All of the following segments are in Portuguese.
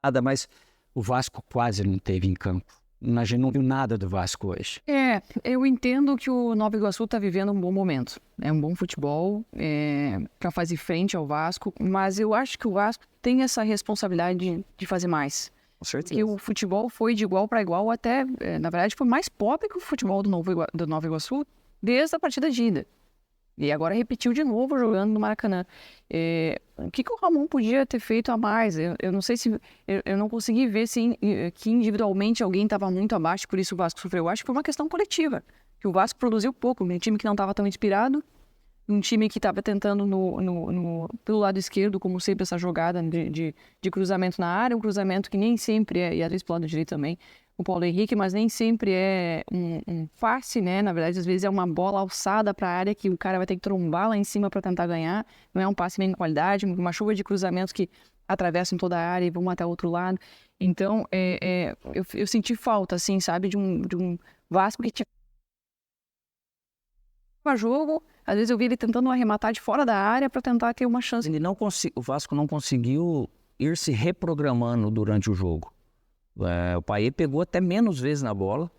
nada, mas o Vasco quase não teve em campo. A gente não viu nada do Vasco hoje. Eu entendo que o Nova Iguaçu está vivendo um bom momento. É um bom futebol para fazer frente ao Vasco, mas eu acho que o Vasco tem essa responsabilidade de fazer mais. Com certeza. Que o futebol foi de igual para igual até, na verdade, foi mais pobre que o futebol do Nova Iguaçu desde a partida de ida. E agora repetiu de novo jogando no Maracanã. O que o Ramon podia ter feito a mais? Eu não sei se... Eu não consegui ver que individualmente alguém estava muito abaixo, por isso o Vasco sofreu. Eu acho que foi uma questão coletiva. Que o Vasco produziu pouco. Um time que não estava tão inspirado. Um time que estava tentando pelo lado esquerdo, como sempre, essa jogada de cruzamento na área. Um cruzamento que nem sempre e às vezes pelo lado direito também, o Paulo Henrique, mas nem sempre é um passe, né? Na verdade, às vezes é uma bola alçada para a área que o cara vai ter que trombar lá em cima para tentar ganhar. Não é um passe bem de qualidade, uma chuva de cruzamentos que atravessam toda a área e vão até o outro lado. Então, eu senti falta, assim, sabe, de um Vasco que tinha jogo. Às vezes eu vi ele tentando arrematar de fora da área para tentar ter uma chance. O Vasco não conseguiu ir se reprogramando durante o jogo. O Payet pegou até menos vezes na bola.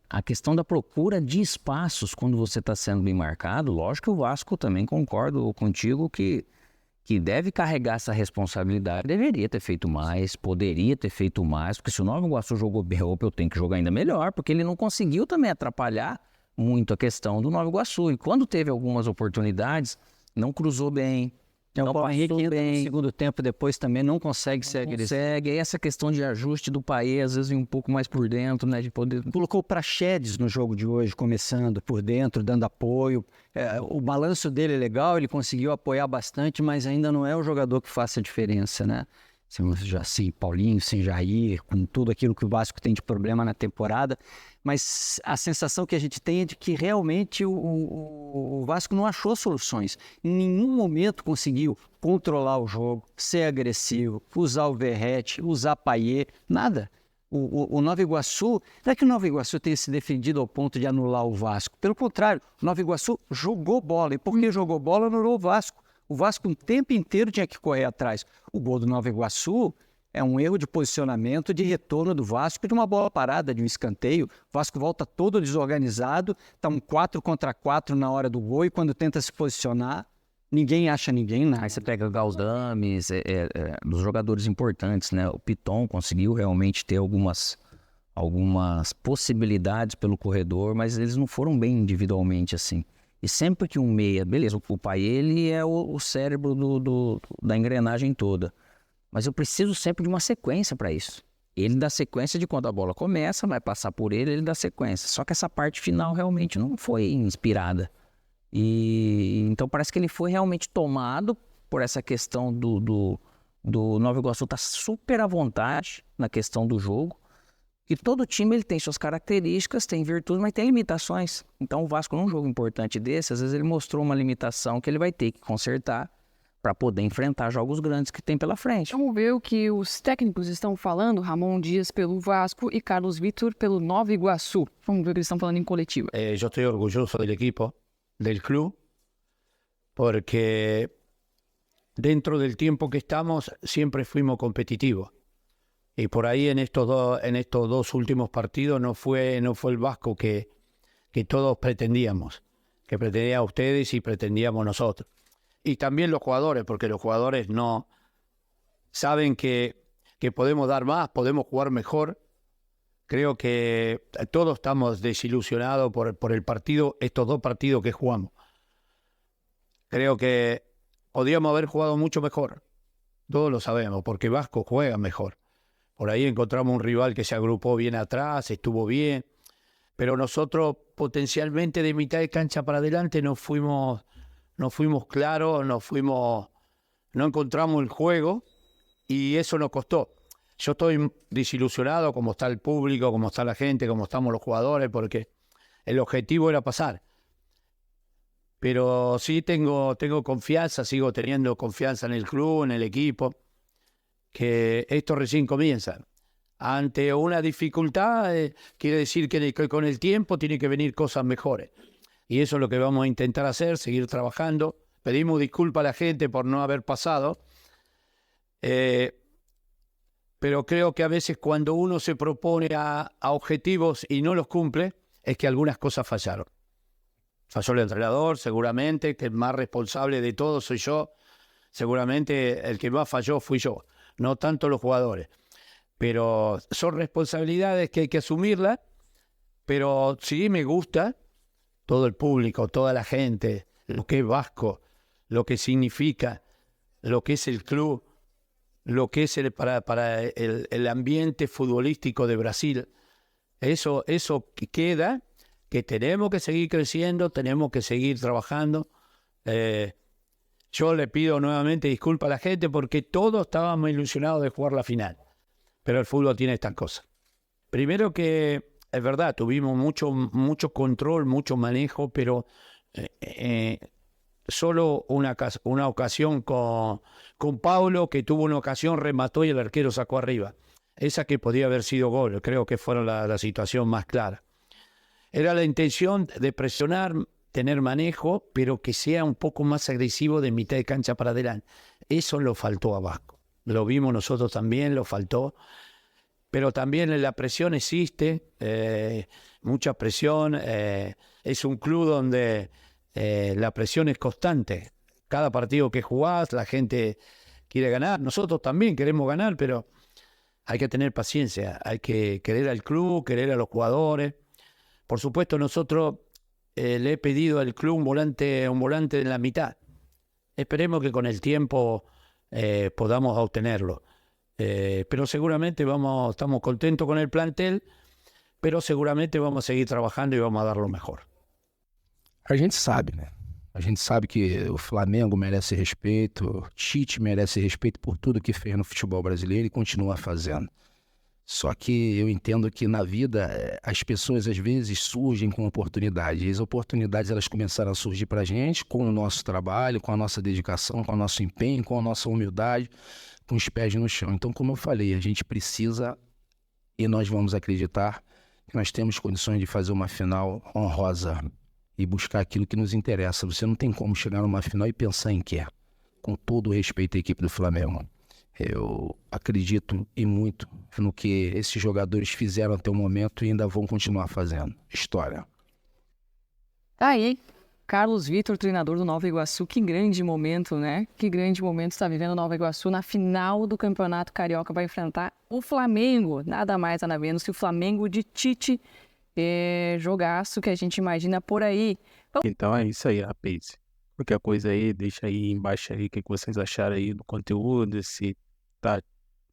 A questão da procura de espaços quando você está sendo bem marcado, lógico que o Vasco também concordo contigo que deve carregar essa responsabilidade. Deveria ter feito mais, poderia ter feito mais, porque se o Nova Iguaçu jogou bem, eu tenho que jogar ainda melhor, porque ele não conseguiu também atrapalhar muito a questão do Nova Iguaçu. E quando teve algumas oportunidades, não cruzou bem. O Paulo Henrique entra no segundo tempo depois também não consegue ser agressivo. E essa questão de ajuste do Payet, às vezes vem um pouco mais por dentro, né? De poder... Colocou o Praxedes no jogo de hoje, começando por dentro, dando apoio. O balanço dele é legal, ele conseguiu apoiar bastante, mas ainda não é o jogador que faça a diferença, né? Sem Paulinho, sem Jair, com tudo aquilo que o Vasco tem de problema na temporada. Mas a sensação que a gente tem é de que realmente o Vasco não achou soluções. Em nenhum momento conseguiu controlar o jogo, ser agressivo, usar o Verratti, usar Payet, nada. O Nova Iguaçu, não é que o Nova Iguaçu tenha se defendido ao ponto de anular o Vasco. Pelo contrário, o Nova Iguaçu jogou bola. E porque jogou bola, anulou o Vasco. O Vasco o tempo inteiro tinha que correr atrás. O gol do Nova Iguaçu é um erro de posicionamento, de retorno do Vasco, de uma bola parada, de um escanteio. O Vasco volta todo desorganizado, está um 4 contra 4 na hora do gol e quando tenta se posicionar, ninguém acha ninguém, nada. Aí você pega Galdames, dos jogadores importantes, né? O Piton conseguiu realmente ter algumas possibilidades pelo corredor, mas eles não foram bem individualmente assim. E sempre que um meia, beleza, o Payet, ele é o cérebro da engrenagem toda. Mas eu preciso sempre de uma sequência para isso. Ele dá sequência de quando a bola começa, vai passar por ele dá sequência. Só que essa parte final realmente não foi inspirada. E então parece que ele foi realmente tomado por essa questão do Nova Iguaçu estar super à vontade na questão do jogo. E todo time ele tem suas características, tem virtudes, mas tem limitações. Então o Vasco, num jogo importante desse, às vezes ele mostrou uma limitação que ele vai ter que consertar para poder enfrentar jogos grandes que tem pela frente. Vamos ver o que os técnicos estão falando. Ramon Dias pelo Vasco e Carlos Vitor pelo Nova Iguaçu. Vamos ver o que eles estão falando em coletivo. Yo estoy orgulloso del equipo, del club, porque dentro del tiempo que estamos siempre fuimos competitivos. Y por ahí en estos dos últimos partidos no fue el Vasco que todos pretendíamos, que pretendían ustedes y pretendíamos nosotros. Y también los jugadores, porque los jugadores no saben que podemos dar más, podemos jugar mejor. Creo que todos estamos desilusionados por el partido, estos dos partidos que jugamos. Creo que podíamos haber jugado mucho mejor, todos lo sabemos, porque Vasco juega mejor. Por ahí encontramos un rival que se agrupó bien atrás, estuvo bien, pero nosotros potencialmente de mitad de cancha para adelante no fuimos claros, no encontramos el juego y eso nos costó. Yo estoy desilusionado como está el público, como está la gente, como estamos los jugadores, porque el objetivo era pasar. Pero sí tengo confianza, sigo teniendo confianza en el club, en el equipo, que esto recién comienza. Ante una dificultad, quiere decir que con el tiempo tiene que venir cosas mejores. Y eso es lo que vamos a intentar hacer, seguir trabajando. Pedimos disculpas a la gente por no haber pasado. pero creo que a veces cuando uno se propone a objetivos y no los cumple, es que algunas cosas fallaron. Falló el entrenador, seguramente, que el más responsable de todo soy yo. Seguramente el que más falló fui yo, no tanto los jugadores. Pero son responsabilidades que hay que asumirlas, pero sí me gusta todo el público, toda la gente, lo que es Vasco, lo que significa, lo que es el club, lo que es para el ambiente futbolístico de Brasil. Eso que queda, que tenemos que seguir creciendo, tenemos que seguir trabajando. Yo le pido nuevamente disculpas a la gente porque todos estábamos ilusionados de jugar la final. Pero el fútbol tiene estas cosas. Primero que, es verdad, tuvimos mucho control, mucho manejo, pero solo una ocasión con Paulo, que tuvo una ocasión, remató y el arquero sacó arriba. Esa que podía haber sido gol, creo que fue la situación más clara. Era la intención de presionar, tener manejo, pero que sea un poco más agresivo de mitad de cancha para adelante. Eso lo faltó a Vasco. Lo vimos nosotros también, lo faltó. Pero también la presión existe, mucha presión. Es un club donde la presión es constante. Cada partido que jugás, la gente quiere ganar. Nosotros también queremos ganar, pero hay que tener paciencia. Hay que querer al club, querer a los jugadores. Por supuesto, nosotros le he pedido al club un volante en la mitad. Esperemos que con el tiempo podamos obtenerlo. Pero seguramente estamos contentos con el plantel, pero seguramente vamos a seguir trabajando y vamos a dar lo mejor. A gente sabe, né? A gente sabe que o Flamengo merece respeito, Tite merece respeito por tudo que fez no futebol brasileiro e continua fazendo. Só que eu entendo que na vida as pessoas às vezes surgem com oportunidades. E as oportunidades elas começaram a surgir para a gente com o nosso trabalho, com a nossa dedicação, com o nosso empenho, com a nossa humildade, com os pés no chão. Então, como eu falei, a gente precisa e nós vamos acreditar que nós temos condições de fazer uma final honrosa e buscar aquilo que nos interessa. Você não tem como chegar numa final e pensar em quê? Com todo o respeito à equipe do Flamengo. Eu acredito e muito no que esses jogadores fizeram até o momento e ainda vão continuar fazendo. História. Tá aí, Carlos Vitor, treinador do Nova Iguaçu. Que grande momento, né? Que grande momento está vivendo o Nova Iguaçu na final do Campeonato Carioca. Vai enfrentar o Flamengo, nada mais, nada menos que o Flamengo de Tite. Jogaço que a gente imagina por aí. Então é isso aí, rapaz. Qualquer coisa aí, deixa aí embaixo aí o que vocês acharam aí do conteúdo, se tá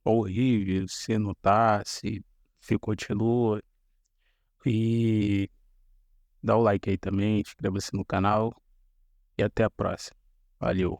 horrível, se não tá, se continua. E dá o like aí também, inscreva-se no canal e até a próxima. Valeu!